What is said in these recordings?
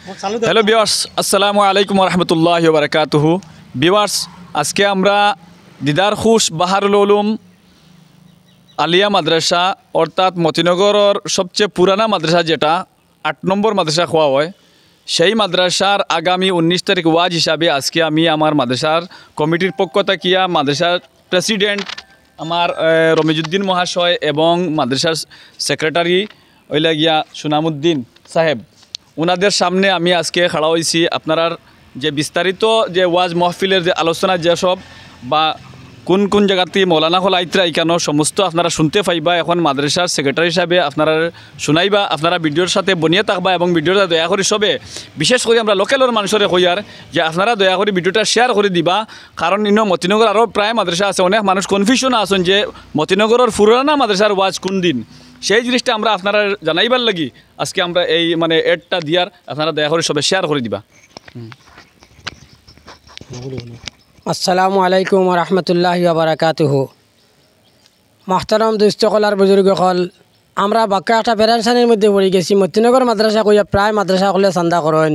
Hello viewers, আসসালামু আলাইকুম রহমতুল্লাহি ওয়া বারাকাতুহু। ভিউয়ার্স, আজকে আমরা দিদার খুশ বাহারুল উলুম আলিয়া মাদ্রাসা অর্থাৎ মতিনগরের সবচেয়ে পুরানা মাদ্রাসা, যেটা ৮ নম্বর মাদ্রাসা হওয়া হয়, সেই মাদ্রাসার আগামী 19 তারিখ ওয়াজ হিসাবে আজকে আমি আমার মাদ্রাসার কমিটির পক্ষ থেকে মাদ্রাসার প্রেসিডেন্ট আমার রমিজউদ্দিন মহাশয় এবং মাদ্রাসার সেক্রেটারি ওইলা গিয়া সুনামউদ্দিন সাহেব, ওনাদের সামনে আমি আজকে খাড়া হয়েছি। আপনার যে বিস্তারিত যে ওয়াজ মহফিলের যে আলোচনা যেসব বা কোন কোন জায়গাতে মৌলানা হল আইত্রা কেন সমস্ত আপনারা শুনতে পাইবা। এখন মাদ্রাসার সেক্রেটারি হিসাবে আপনারা শুনাইবা, আপনারা ভিডিওর সাথে বনিয়ে থাকবা এবং ভিডিওটা দয়া করে সবে, বিশেষ করে আমরা লোকালের মানুষের হইয়ার যে আপনারা দয়া করে ভিডিওটা শেয়ার করে দিবা। কারণ ইনো মতিনগর আরও প্রায় মাদ্রাসা আছে, অনেক মানুষ কনফিউশন আছেন যে মতিনগরের পুরানা মাদ্রাসার ওয়াজ কোন দিন, সেই জিনিসটা আমরা আপনারা জানাইবার লাগি আজকে আমরা এই এডটা দিয়ার, আপনারা দয়া করে সবে শেয়ার করে দিবা। আসসালামু আলাইকুম রহমতুল্লাহি ওয়া বারাকাতুহু। মাহতারাম দুস্থকলার বুজুর্গসকল, আমরা বাক্কা একটা পেরেশানির মধ্যে পড়ে গেছি। মতিনগর মাদ্রাসা কইয়া প্রায় মাদ্রাসা করলে চান্দা করেন,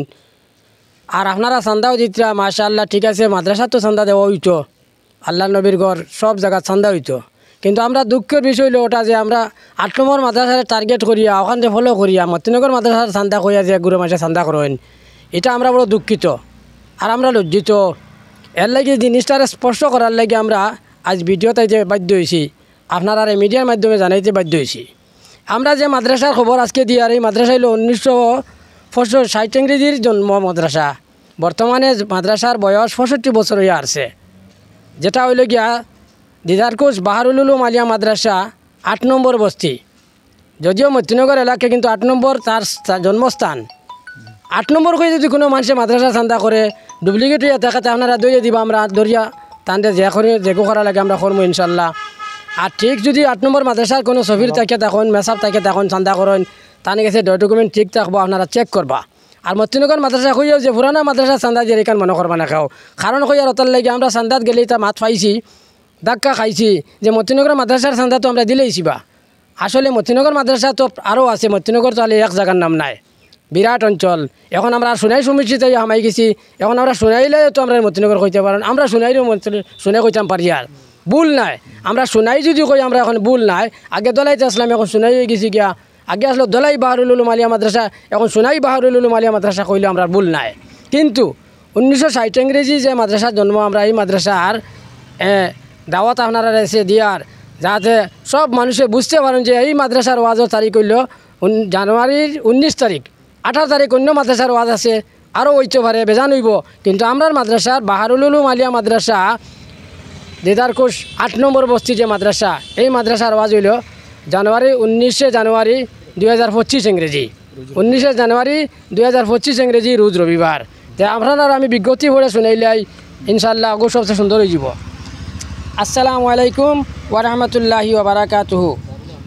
আর আপনারা চান্দাও দিতরা মাশাআল্লাহ, ঠিক আছে, মাদ্রাসা তো চান্দা দেওয়া হইতো, আল্লাহ নবীর ঘর সব জায়গা চান্দা হইতো। কিন্তু আমরা দুঃখের বিষয় হলো ওটা যে আমরা ৮ নম্বর মাদ্রাসার টার্গেট করিয়া ওখান থেকে ফলো করিয়া মতিনগর মাদ্রাসার চান্দা করিয়া যে গুরু মাসে চান্দা করেন, এটা আমরা বড় দুঃখিত আর আমরা লজ্জিত। এর লাগে জিনিসটারে স্পষ্ট করার লাগে আমরা আজ ভিডিওতে যে বাধ্য হয়েছি, আপনারা এই মিডিয়ার মাধ্যমে জানাইতে বাধ্য হয়েছি। আমরা যে মাদ্রাসার খবর আজকে দিই, আর এই মাদ্রাসা হলো 1960 ইংরেজির জন্ম মাদ্রাসা। বর্তমানে মাদ্রাসার বয়স 65 বছর হয়ে আসছে, যেটা হইল গিয়া দিদারকুশ বাহারুল উলুম আলিয়া মাদ্রাসা ৮ নম্বর বস্তি। যদিও মতিনগর এলাকা, কিন্তু 8 নম্বর তার জন্মস্থান। 8 নম্বর করে যদি কোনো মানুষের মাদ্রাসা চান্দা করে ডুপ্লিকেট হইয়া দেখাতে আপনারা দইয়ে দিবা, আমরা দরিয়া তান্ডে যেগো করা লাগে আমরা করবো ইনশাল্লাহ। আর ঠিক যদি 8 নম্বর মাদ্রাসার কোনো সফির থাকে তখন মেসাব থাকে তখন চান্দা করেন, তার কাছে ডকুমেন্ট ঠিক থাকবো, আপনারা চেক করবা। আর মতিনগর মাদ্রাসা কইয়াও যে পুরানা মাদ্রাসা চান্দা দিয়ে এখান মনে করবা না খাও, কারণ কইয়ার অতার লাগে আমরা চান্দাত গেলেই তা মাত পাইছি, ধাক্কা খাইছি যে মতিনগর মাদ্রাসার চান্দা তো আমরা দিলেইছি বা। আসলে মতিনগর মাদ্রাসা তো আরও আছে, মতিনগর তো আলে এক জায়গার নাম নাই, বিরাট অঞ্চল। এখন আমরা শুনাই সমস্যা হামাই গেছি, এখন আমরা শুনাইলে তো আমরা মতিনগর কইতে পারেন, আমরা শুনাইলেও শুনে কইতাম পারি, আর ভুল নাই। আমরা শুনাই যদি কই আমরা এখন ভুল নাই, আগে দলাইতে আসলাম, এখন শুনাই হয়ে গেছি গিয়া। আগে আসলো দলাই বাহারুল উলুম আলিয়া মাদ্রাসা, এখন শুনাই বাহারুল উলুম আলিয়া মাদ্রাসা কইলে আমরা ভুল নাই। কিন্তু 1960 ইংরেজি যে মাদ্রাসার জন্ম, আমরা এই মাদ্রাসার দাওয়াত আপনারা এসে দিয়ার, যাতে সব মানুষে বুঝতে পারেন যে এই মাদ্রাসার ওয়াজের তারিখ হইল জানুয়ারির 19 তারিখ। 18 তারিখ অন্য মাদ্রাসার ওয়াজ আছে, আরও হইতে পারে, বেজান হইব। কিন্তু আমরা মাদ্রাসার বাহারুল উলুম আলিয়া মাদ্রাসা দিদারকুশ 8 নম্বর বস্তি যে মাদ্রাসা, এই মাদ্রাসার ওয়াজ হইল 19 জানুয়ারি 2025 ইংরেজি, 19 জানুয়ারি 2025 ইংরেজি রোজ রবিবার। যে আপনারা আমি বিজ্ঞপ্তি পড়ে শুনাইলাই ইনশাল্লাহ আগু সবচেয়ে সুন্দর হয়ে যাব। আসসালামু আলাইকুম ওয়া রাহমাতুল্লাহি ওয়া বারাকাতুহু।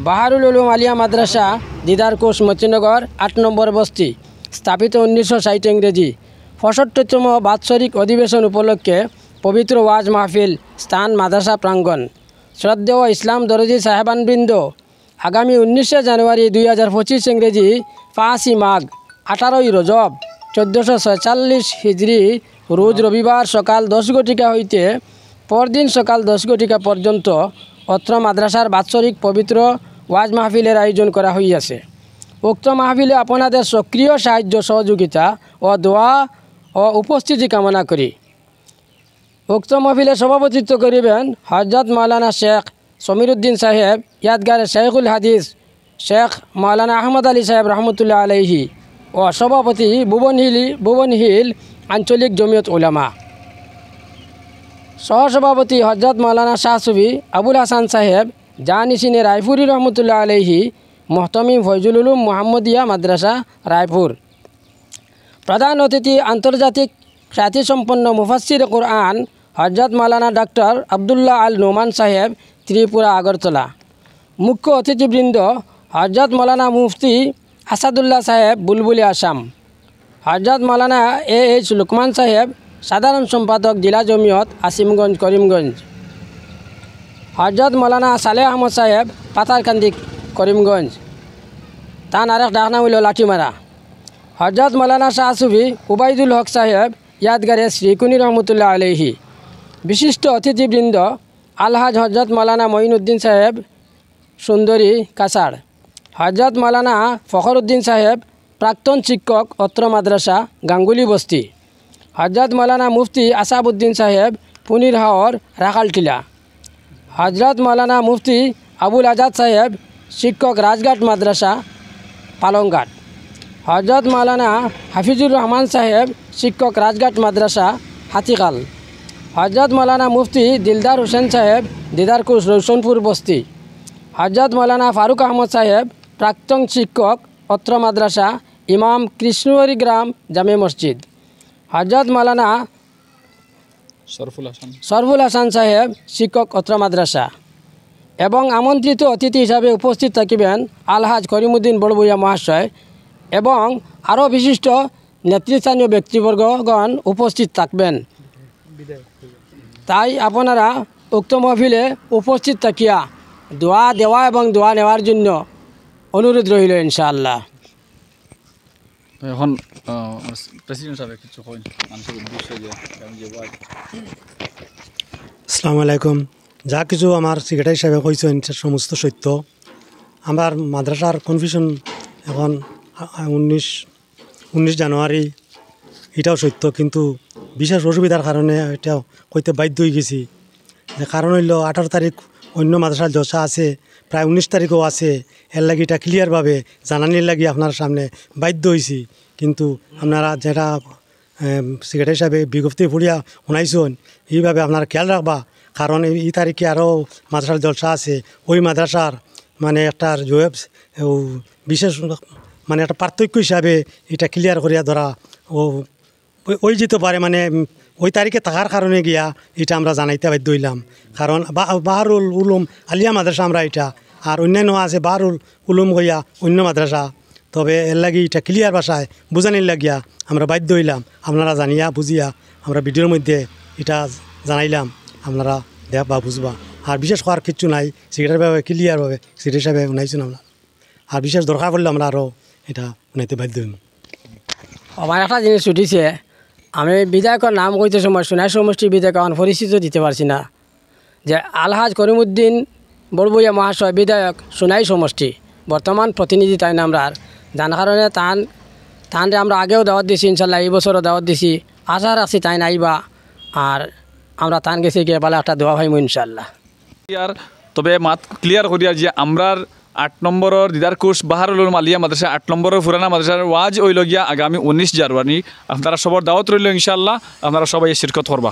বাহারুল উলুম আলিয়া মাদ্রাসা দিদারকুশ মতিনগর 8 নম্বর বস্তি, স্থাপিত 1960 ইংরেজি। 65তম বাৎসরিক অধিবেশন উপলক্ষে পবিত্র ওয়াজ মাহফিল, স্থান মাদ্রাসা প্রাঙ্গণ। শ্রদ্ধেয় ইসলাম দরজি সাহেবানবৃন্দ, আগামী 19 জানুয়ারি 2025 ইংরেজি 5ই মাঘ 18ই রজব 1446 হিজরি রোজ রবিবার সকাল 10 ঘটিকা হইতে পরদিন সকাল 10 ঘটিকা পর্যন্ত অত্র মাদ্রাসার বাৎসরিক পবিত্র ওয়াজ মাহফিলের আয়োজন করা হইয়াছে। উক্ত মাহফিলে আপনাদের সক্রিয় সাহায্য সহযোগিতা ও দোয়া ও উপস্থিতি কামনা করি। উক্ত মাহফিলে সভাপতিত্ব করিবেন হযরত মাওলানা শেখ সমীরউদ্দিন সাহেব, ইয়াদগার শেখুল হাদিস শেখ মাওলানা আহমদ আলী সাহেব রহমতুল্লাহ আলাইহি ও সভাপতি ভুবন হিল আঞ্চলিক জমিয়ত উলামা। সহসভাপতি হযরত মাওলানা শাহ সুফি আবুল হাসান সাহেব জানিসিনে রায়পুরি রহমতুল্লাহ আলাইহি, মুহতামিম ফয়জুল উলুম মুহাম্মদিয়া মাদ্রাসা রায়পুর। প্রধান অতিথি আন্তর্জাতিক খ্যাতিসম্পন্ন মুফাসসির কুরআন হযরত মাওলানা ডক্টর আবদুল্লাহ আল নোমান সাহেব, ত্রিপুরা আগরতলা। মুখ্য অতিথিবৃন্দ হযরত মাওলানা মুফতি আসাদুল্লাহ সাহেব, বুলবুলি আসাম। হযরত মাওলানা AH লুকমান সাহেব, সাধারণ সম্পাদক জেলা জমিয়ত আসিমগঞ্জ করিমগঞ্জ। হযরত মাওলানা সালেহ আহমদ সাহেব, পাতারকান্দি করিমগঞ্জ। তার আরেক ডাক নাম হইল লাঠিমারা। হজরত মৌলানা শাহ সুফি উবাইদুল হক সাহেব ইয়াদগারে শ্রীকুনি রহমতুল্লাহ আলহি। বিশিষ্ট অতিথিবৃন্দ আলহাজ হজরত মৌলানা মঈনুদ্দিন সাহেব সুন্দরী কাছাড়, হজরত মৌলানা ফখরুদ্দিন সাহেব প্রাক্তন শিক্ষক অত্র মাদ্রাসা গাঙ্গুলি বস্তি, হজরত মৌলানা মুফতি আসাবউদ্দিন সাহেব পুনির হাওর রাখালটিলা, হজরত মৌলানা মুফতি আবুল আজাদ সাহেব শিক্ষক রাজঘাট মাদ্রাসা পালংঘাট, হজরত মৌলানা হাফিজুর রহমান সাহেব শিক্ষক রাজঘাট মাদ্রাসা হাতিকাল, হজরত মৌলানা মুফতি দিলদার হোসেন সাহেব দিদারকুশ রৌশনপুর বস্তি, হজরত মৌলানা ফারুক আহমদ সাহেব প্রাক্তন শিক্ষক অত্র মাদ্রাসা ইমাম কৃষ্ণহরি গ্রাম জামে মসজিদ, হজরত মৌলানা সরফুল হাসান সাহেব শিক্ষক অত্র মাদ্রাসা। এবং আমন্ত্রিত অতিথি হিসাবে উপস্থিত থাকিবেন আলহাজ করিমউদ্দিন বড়ভূঁইয়া মহাশয় এবং আরও বিশিষ্ট নেতৃস্থানীয় ব্যক্তিবর্গগণ উপস্থিত থাকবেন। তাই আপনারা উক্ত মহফিলে উপস্থিত থাকিয়া দোয়া দেওয়া এবং দোয়া নেওয়ার জন্য অনুরোধ রইল ইনশাআল্লাহ। এখন প্রেসিডেন্ট সাহেব কিছু কইন মানুষের উদ্দেশ্যে যে আসসালামু আলাইকুম। যা কিছু আমার সেক্রেটারি সাহেব কইছেন সমস্ত সত্য। আমার মাদ্রাসার কনফিউশন এখন 19 জানুয়ারি এটাও সত্য, কিন্তু বিশেষ অসুবিধার কারণে এটাও কইতে বাধ্য হয়ে গেছি। যে কারণ হইল 18 তারিখ অন্য মাদ্রাসার জলসা আছে, প্রায় 19 তারিখও আছে। এর লাগি এটা ক্লিয়ারভাবে জানানির লাগি আপনার সামনে বাধ্য হয়েছি। কিন্তু আপনারা যেটা সেক্রেটারি সাহেব বিজ্ঞপ্তি পড়িয়া শুনাইছেন, এইভাবে আপনারা খেয়াল রাখবা। কারণ এই তারিখে আরও মাদ্রাসার জলসা আছে। ওই মাদ্রাসার মানে একটা বিশেষ মানে একটা পার্থক্য হিসাবে এটা ক্লিয়ার করিয়া ধরা ওই যেতে পারে। মানে ওই তারিখে থাকার কারণে গিয়া এটা আমরা জানাইতে বাধ্য হইলাম। কারণ বাহারুল উলুম আলিয়া মাদ্রাসা আমরা এটা, আর অন্যান্য আছে বাহারুল উলুম হইয়া অন্য মাদ্রাসা। তবে এর লাগি এটা ক্লিয়ার ভাষায় বুঝানির লাগিয়া আমরা বাধ্য হইলাম। আপনারা জানিয়া বুঝিয়া আমরা ভিডিওর মধ্যে এটা জানাইলাম, আপনারা দেখ বা বুঝবা। আর বিশেষ করার কিচ্ছু নাই, সেক্রেটারিভাবে ক্লিয়ারভাবে সেক্রেটারি সাহেব শুনাইছেন আমরা। আর বিশেষ দরকার পড়লে আমরা আরও এটা শুনাইতে বাধ্য হইম। আমার একটা জিনিস উঠিছে, আমি বিধায়কের নাম কইতে সময় সোনাই সমষ্টির বিধায়ক আমার পরিচিত দিতে পারছি না, যে আলহাজ করিমউদ্দিন বড়ভূঁইয়া মহাশয় বিধায়ক সোনাই সমষ্টি বর্তমান প্রতিনিধি তাই না আমরা। যার কারণে তানরে আমরা আগেও দাওয়াত দিছি, ইনশাল্লাহ এই বছরও দাওয়াত দিছি। আশা রাখছি তাই নাইবা, আর আমরা তান গেছি গিয়ে বলে একটা দোয়া ভাইমু ইনশাল্লাহ। তবে মাত ক্লিয়ার করিয়া যে আমরার 8 নম্বরের দিদারকুশ বাহারুল উলুম আলিয়া মাদ্রাসা 8 নম্বরের পুরানা মাদ্রাসার ওয়াজ হইল গিয়া আগামী 19 জানুয়ারি। আপনারা সবার দাওয়াত রইল ইনশাআল্লাহ, আপনারা সবাই শিরকত করবা।